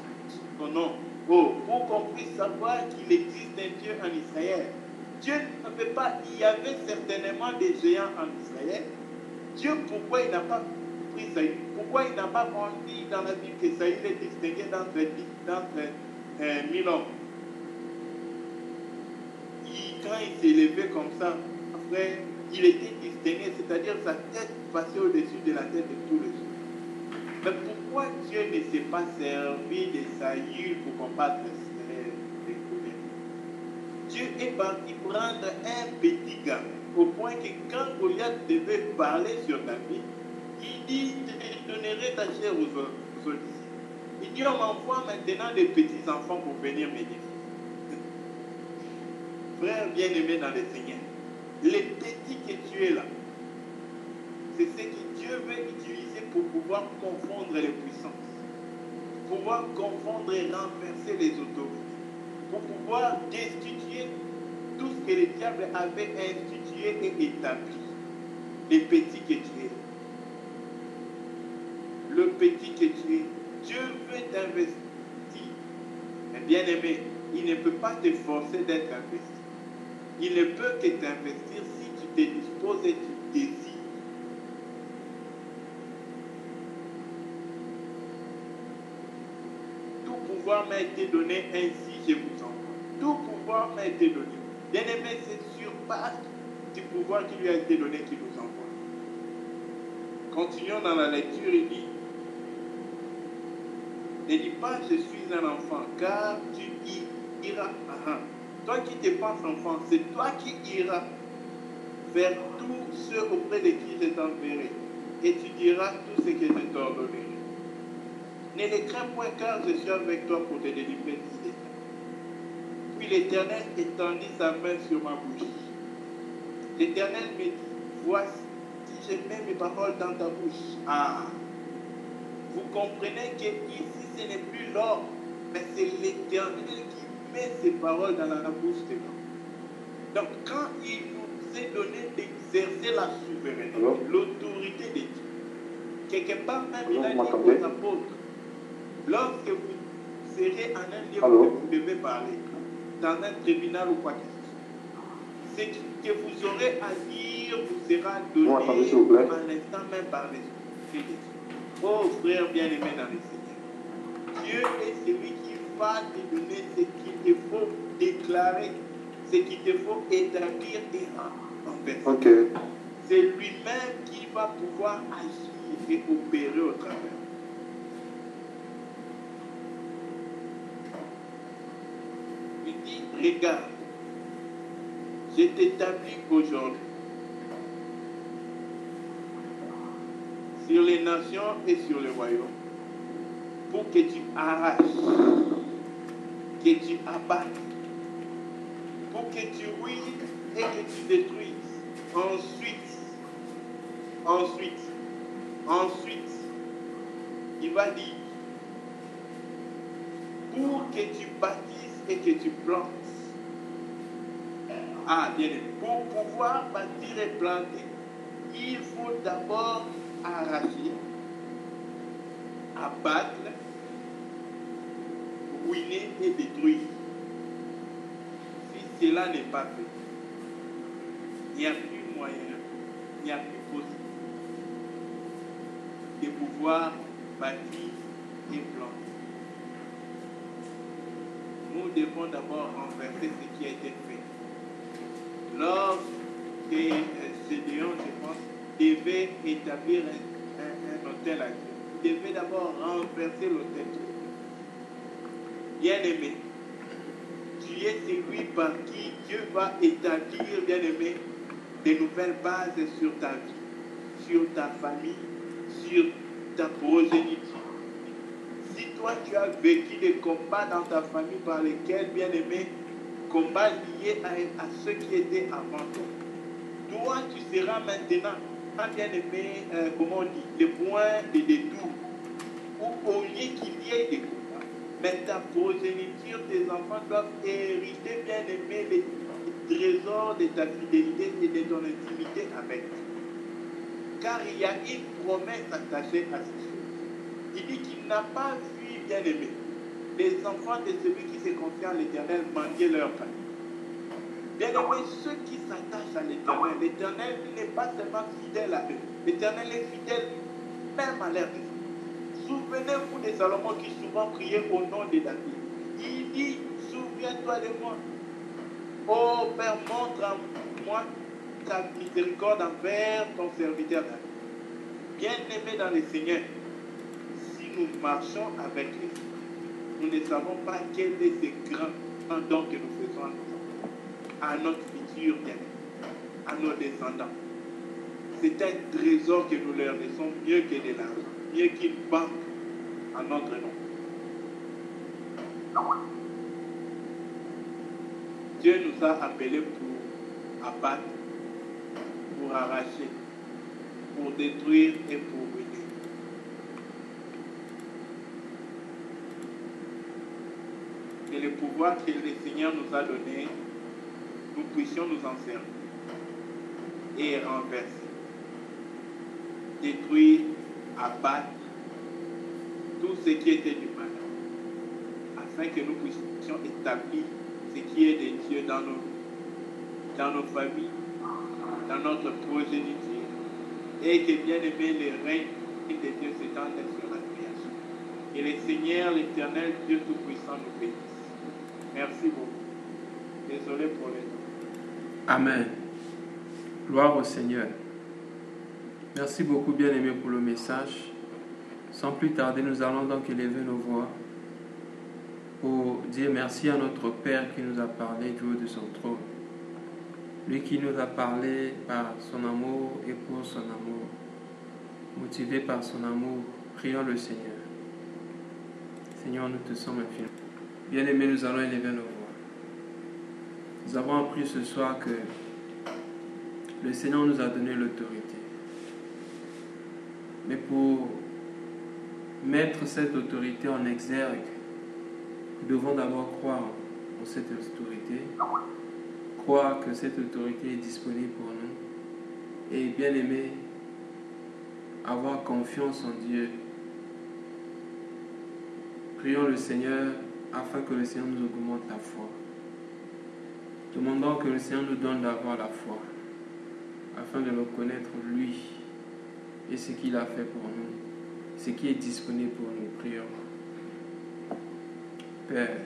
Speaker 3: son nom. Oh, pour qu'on puisse savoir qu'il existe un Dieu en Israël. Dieu ne peut pas, il y avait certainement des géants en Israël. Dieu, pourquoi il n'a pas pris Saül? Pourquoi il n'a pas dit dans la Bible que Saül est distingué d'entre 1000 hommes? Quand il s'est levé comme ça, après, il était distingué, c'est-à-dire sa tête passait au-dessus de la tête de tous les autres. Mais pourquoi Dieu ne s'est pas servi de Saül pour combattre les Goliaths? Dieu est parti prendre un petit gars, au point que quand Goliath devait parler sur David, il dit, je donnerai ta chair aux autres. Il dit, on m'envoie maintenant des petits enfants pour venir m'aider. Frère bien-aimé dans le Seigneur, les petits que tu es là, c'est ce que Dieu veut utiliser pour pouvoir confondre les puissances, pouvoir confondre et renverser les autorités, pour pouvoir destituer tout ce que le diable avait institué et établi. Les petits que tu es, le petit que tu es, Dieu veut t'investir. Mais bien aimé, il ne peut pas te forcer d'être investi. Il ne peut que t'investir si tu te disposes et tu désires. Tout pouvoir m'a été donné, ainsi je vous envoie. Tout pouvoir m'a été donné. Bien aimé, c'est sur base du pouvoir qui lui a été donné qu'il nous envoie. Continuons dans la lecture, il dit, ne dis pas je suis un enfant, car tu iras. Toi qui te penses enfant, c'est toi qui iras vers tous ceux auprès de qui je t'enverrai, et tu diras tout ce que je t'ordonnerai. Ne les crains point, car je suis avec toi pour te délivrer du Satan. Puis l'Éternel étendit sa main sur ma bouche. L'Éternel me dit, voici, je mets mes paroles dans ta bouche. Ah, vous comprenez que ici ce n'est plus l'homme, mais c'est l'Éternel qui met ses paroles dans la bouche de l'homme. Donc quand il nous est donné d'exercer la souveraineté, l'autorité de Dieu, quelque part même il a dit aux apôtres, lorsque vous serez en un lieu où vous devez parler, dans un tribunal ou quoi que ce soit, ce que vous aurez à dire vous sera donné en l'instant même par l'Esprit de Dieu. Oh frère bien-aimé dans le Seigneur, Dieu est celui qui va te donner ce qu'il te faut déclarer, ce qu'il te faut établir et renverser. Okay. C'est lui-même qui va pouvoir agir et opérer au travers. Il dit, regarde, je t'établis aujourd'hui sur les nations et sur les royaumes pour que tu arraches, que tu abattes, pour que tu ruines et que tu détruises. Ensuite, il va dire, pour que tu bâtisses et que tu plantes. Ah, bien aimé. Pour pouvoir bâtir et planter, il faut d'abord arracher, abattre, ruiner et détruire. Si cela n'est pas fait, il n'y a plus moyen, il n'y a plus possible. de pouvoir bâtir et planter. Nous devons d'abord renverser ce qui a été fait. Lorsque Gédéon, je pense, devait établir un autel à Dieu, il devait d'abord renverser l'autel. Bien-aimé, tu es celui par qui Dieu va établir, bien-aimé, de nouvelles bases sur ta vie, sur ta famille, sur ta progéniture. Si toi tu as vécu des combats dans ta famille par lesquels, bien-aimé, combats liés à ceux qui étaient avant toi, toi tu seras maintenant, bien-aimé, comment on dit, le point de détour, où au lieu qu'il y ait des combats, mais ta progéniture, tes enfants doivent hériter, bien-aimé, les trésors de ta fidélité et de ton intimité avec Dieu. Car il y a une promesse attachée à ces choses. Il dit qu'il n'a pas vu, bien-aimé, les enfants de celui qui se confie à l'Éternel mendier leur pain. Bien-aimé, ceux qui s'attachent à l'Éternel, l'Éternel n'est pas seulement fidèle à eux, l'Éternel est fidèle même à leur vie. Souvenez-vous de Salomon qui souvent priait au nom de David. Il dit, souviens-toi de moi. Oh Père, montre à moi ta miséricorde envers ton serviteur David. Bien-aimé dans le Seigneur, si nous marchons avec lui, nous ne savons pas quel est ce grand don que nous faisons à notre futur bien-aimé, à nos descendants. C'est un trésor que nous leur laissons mieux que de l'argent, mieux qu'une banque en notre nom. Dieu nous a appelés pour abattre, pour arracher, pour détruire et pour ruiner. Et le pouvoir que le Seigneur nous a donné, nous puissions nous en servir et renverser, détruire, abattre tout ce qui était du mal, afin que nous puissions établir ce qui est de Dieu dans nos familles, dans notre progéniture, et que bien aimé le règne de Dieu s'étende sur la création. Et le Seigneur, l'Éternel, Dieu Tout-Puissant nous bénisse. Merci beaucoup. Désolé pour les temps.
Speaker 4: Amen. Gloire au Seigneur. Merci beaucoup, bien-aimé, pour le message. Sans plus tarder, nous allons donc élever nos voix pour dire merci à notre Père qui nous a parlé du haut de son trône. Lui qui nous a parlé par son amour et pour son amour. Motivé par son amour, prions le Seigneur. Seigneur, nous te sommes infinis. Bien-aimés, nous allons élever nos voix. Nous avons appris ce soir que le Seigneur nous a donné l'autorité. Mais pour mettre cette autorité en exergue, nous devons d'abord croire en cette autorité, croire que cette autorité est disponible pour nous et bien aimer, avoir confiance en Dieu. Prions le Seigneur afin que le Seigneur nous augmente la foi. Demandons que le Seigneur nous donne d'avoir la foi afin de le connaître lui et ce qu'il a fait pour nous, ce qui est disponible pour nous. Prions. Père,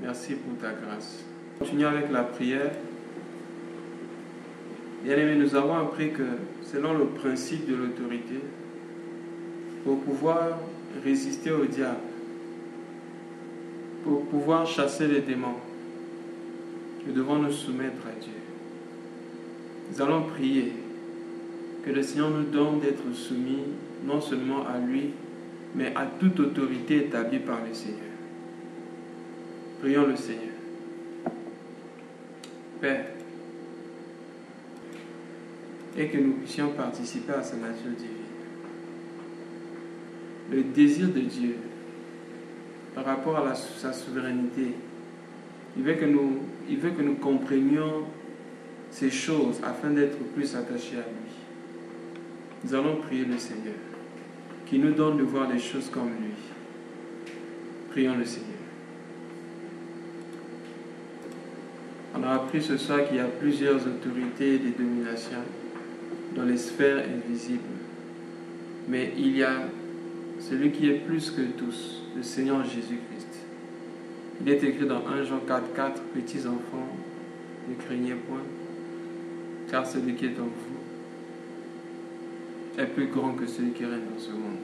Speaker 4: merci pour ta grâce. Continuons avec la prière. Bien-aimés, nous avons appris que selon le principe de l'autorité, pour pouvoir résister au diable, pour pouvoir chasser les démons, nous devons nous soumettre à Dieu. Nous allons prier que le Seigneur nous donne d'être soumis non seulement à lui, mais à toute autorité établie par le Seigneur. Prions le Seigneur. Père, et que nous puissions participer à sa nature divine. Le désir de Dieu par rapport à sa souveraineté, il veut que nous comprenions ces choses afin d'être plus attachés à lui. Nous allons prier le Seigneur qui nous donne de voir les choses comme lui. Prions le Seigneur. On a appris ce soir qu'il y a plusieurs autorités et des dominations dans les sphères invisibles. mais il y a celui qui est plus que tous, le Seigneur Jésus-Christ. Il est écrit dans 1 Jean 4,4, petits enfants, ne craignez point, car celui qui est en vous est plus grand que celui qui règne dans ce monde.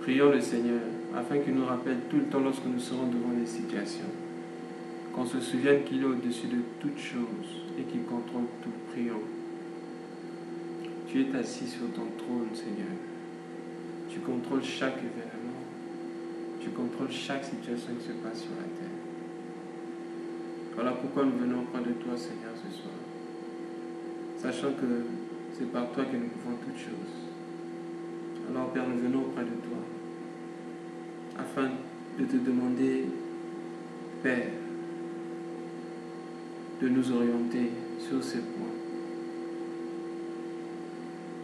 Speaker 4: Prions le Seigneur afin qu'il nous rappelle tout le temps lorsque nous serons devant des situations, qu'on se souvienne qu'il est au-dessus de toutes choses et qu'il contrôle tout. Prions. Tu es assis sur ton trône, Seigneur. Tu contrôles chaque événement. Tu contrôles chaque situation qui se passe sur la terre. Voilà pourquoi nous venons auprès de toi, Seigneur, ce soir. Sachant que c'est par toi que nous pouvons toutes choses. Alors, Père, nous venons auprès de toi afin de te demander, Père, de nous orienter sur ces points.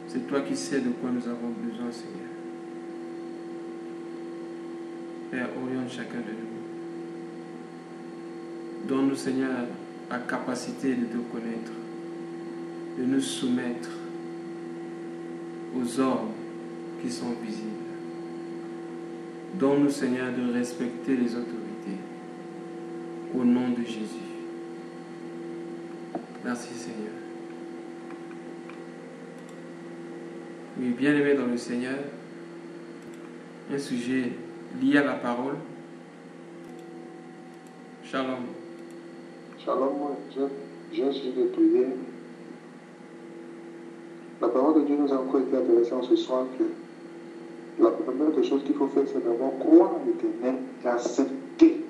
Speaker 4: C'est toi qui sais de quoi nous avons besoin, Seigneur. Père, oriente chacun de nous. Donne-nous, Seigneur, la capacité de te connaître, de nous soumettre aux ordres qui sont visibles. Donne-nous, Seigneur, de respecter les autorités au nom de Jésus. Merci, Seigneur. Oui, bien-aimés dans le Seigneur, un sujet lié à la parole. Shalom.
Speaker 2: Shalom, j'ai un sujet de prière. La parole de Dieu nous a encore été adressée ce soir que la première des choses qu'il faut faire, c'est d'abord croire en l'Éternel et accepter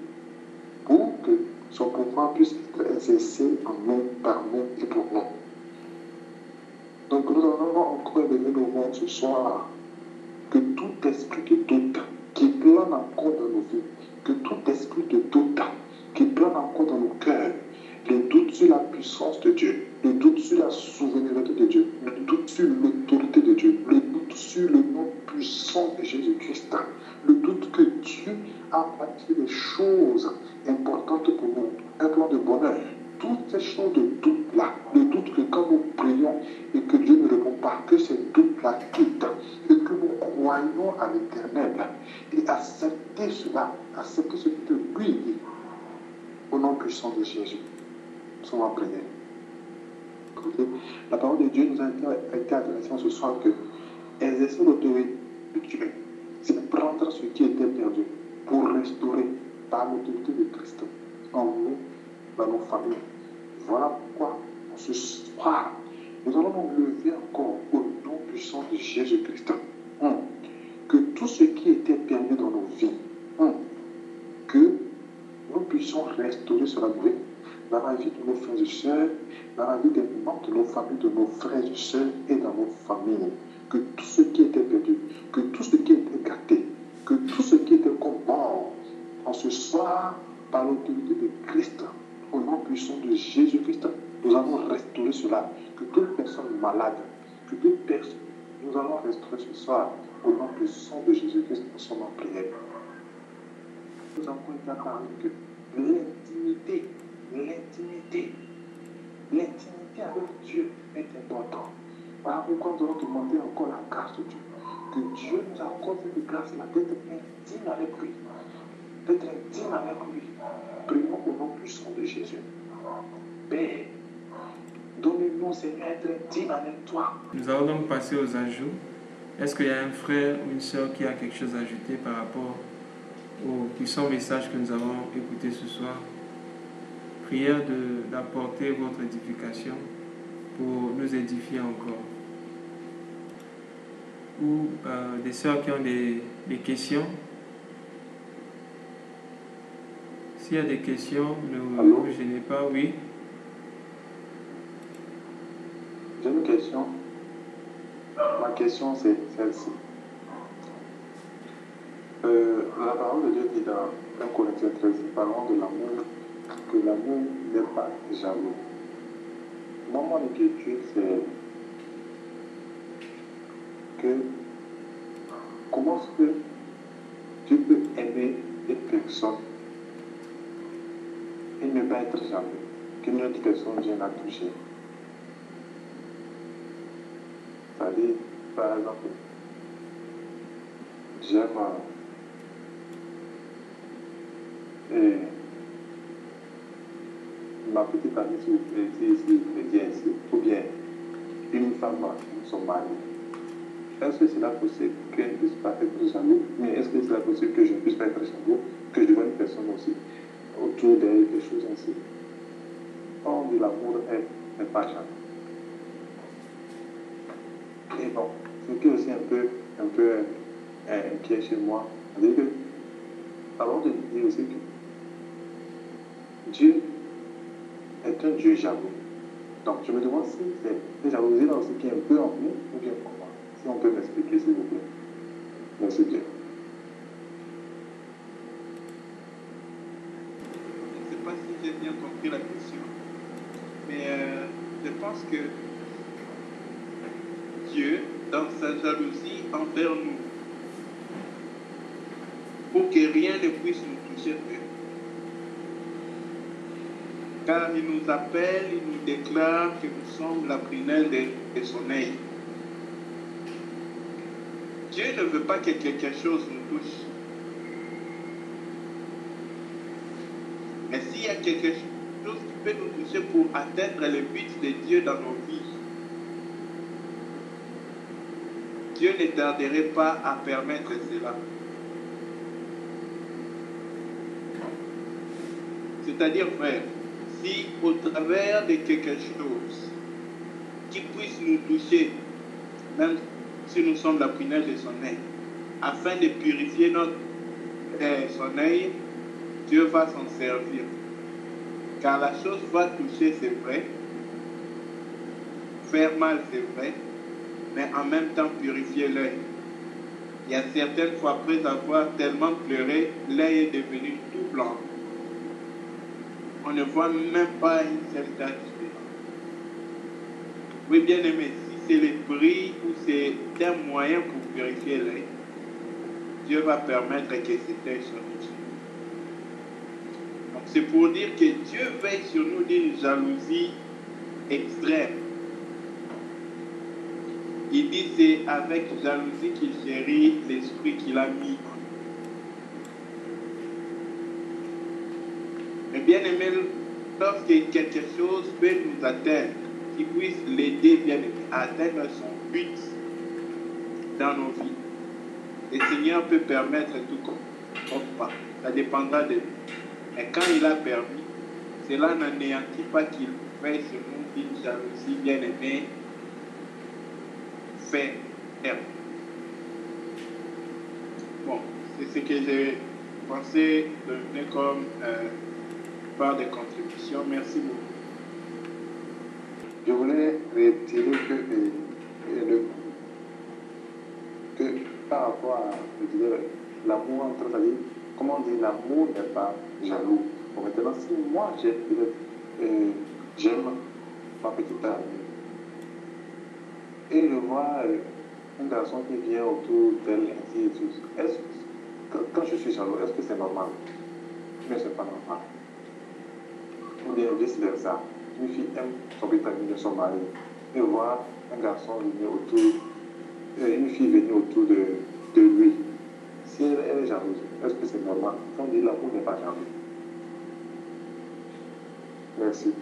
Speaker 2: pour que son pouvoir puisse être exercé en nous, par nous et pour nous. Donc nous allons encore élever nos voix ce soir, que tout esprit de doute qui plane encore dans nos vies, que tout esprit de doute qui plane encore dans nos cœurs, le doute sur la puissance de Dieu, le doute sur la souveraineté de Dieu, le doute sur l'autorité de Dieu, le doute sur le nom puissant de Jésus-Christ, le doute que Dieu a bâti des choses importantes pour nous, un plan de bonheur. Toutes ces choses de doute-là, le doute que quand nous prions et que Dieu ne répond pas, que ces doutes-là quittent et que nous croyons à l'Éternel et accepter cela, accepter ce que lui dit au nom puissant de Jésus. Nous sommes en prière. La parole de Dieu nous a été adressée ce soir que exercer l'autorité de Dieu, c'est prendre ce qui était perdu pour restaurer par l'autorité de Christ en nous, dans nos familles. Voilà pourquoi, ce soir, nous allons nous lever encore au nom puissant de Jésus-Christ. Que tout ce qui était perdu dans nos vies, que nous puissions restaurer cela dans la vie de nos frères et sœurs, dans la vie des membres de nos familles, de nos frères et sœurs et dans nos familles. Que tout ce qui était perdu, que tout ce qui était gâté, que tout ce qui était comme mort, en ce soir, par l'autorité de Christ, au nom puissant de Jésus-Christ, nous allons restaurer cela. Que toute personne malade, que toute personne, nous allons restaurer ce soir, au nom puissant de Jésus-Christ, nous sommes en prière. Nous avons été à parler que l'intimité avec Dieu est importante. Voilà pourquoi nous allons demander encore la grâce de Dieu. Que Dieu nous accorde cette grâce-là d'être intime avec lui. D'être intime avec lui. Prions au nom puissant de Jésus. Père, donne-nous, Seigneur, d'être intime avec toi.
Speaker 4: Nous allons donc passer aux ajouts. Est-ce qu'il y a un frère ou une sœur qui a quelque chose à ajouter par rapport au puissant message que nous avons écouté ce soir? Prière d'apporter votre édification pour nous édifier encore. Ou des sœurs qui ont des questions. S'il y a des questions, ne vous gênez pas, oui.
Speaker 2: J'ai une question. Ma question, c'est celle-ci. La parole de Dieu dit dans 1 Corinthiens 13, parlant de l'amour, que l'amour n'est pas jaloux. Mon inquiétude, c'est que comment est-ce que tu peux aimer une personne et ne pas être jaloux, qu'une autre personne vienne la toucher. C'est-à-dire, par exemple, j'aime et ma petite amie, s'il vous plaît, si me dit ainsi, ou bien une femme, son mari. Est-ce que c'est là possible qu'elle ne puisse pas être jaloux? Mais est-ce que c'est là possible que je ne puisse pas être jaloux, que je vois une personne aussi autour d'elle, quelque chose ainsi? Quand on dit l'amour n'est pas jaloux. Et bon, ce qui est aussi un peu inquiet chez moi, c'est que, avant de dire aussi que Dieu est un Dieu jaloux. Donc je me demande si c'est cette jalousie-là aussi qui est un peu en nous ou bien comment. Si on peut m'expliquer, s'il vous plaît. Merci bien.
Speaker 3: Je ne sais pas si j'ai bien compris la question, mais je pense que Dieu, dans sa jalousie envers nous, pour que rien ne puisse nous toucher, car il nous appelle, il nous déclare que nous sommes la prunelle de son œil. Dieu ne veut pas que quelque chose nous touche. Mais s'il y a quelque chose qui peut nous toucher pour atteindre le but de Dieu dans nos vies, Dieu ne tarderait pas à permettre cela. C'est-à-dire, frère, si au travers de quelque chose qui puisse nous toucher, même si nous sommes la prunelle de son œil, afin de purifier son œil, Dieu va s'en servir. Car la chose va toucher, c'est vrai, faire mal, c'est vrai, mais en même temps purifier l'œil. Il y a certaines fois, après avoir tellement pleuré, l'œil est devenu tout blanc. On ne voit même pas une seule tache dedans. Oui, bien aimé, si c'est l'esprit ou c'est un moyen pour purifier l'œil, Dieu va permettre que cet œil soit touché. Donc c'est pour dire que Dieu veille sur nous d'une jalousie extrême. Il dit c'est avec jalousie qu'il chérit l'esprit qu'il a mis en nous. Mais bien aimé, lorsque quelque chose peut nous atteindre, qui puisse l'aider bien aimé à atteindre son but dans nos vies, le Seigneur peut permettre tout comme pas. Ça dépendra de lui. Mais quand il a permis, cela n'anéantit pas qu'il veille sur nous d'une jalousie bien aimée ferme. Bon, c'est ce que j'ai pensé donner comme part de contribution. Merci beaucoup.
Speaker 2: Je voulais retirer que par rapport à l'amour entre, c'est-à-dire, comment on dit, l'amour n'est pas jaloux. Bon, maintenant, si moi j'aime ma petite amie et je vois un garçon qui vient autour d'elle ainsi et tout, quand je suis jaloux, est-ce que c'est normal? Mais c'est pas normal. Ou bien vice versa. Une fille aime son petit ami de son mari et voir un garçon venir autour, une fille venir autour de lui. Si elle est jalouse, est-ce que c'est normal? Quand on dit l'amour n'est pas jaloux. Merci.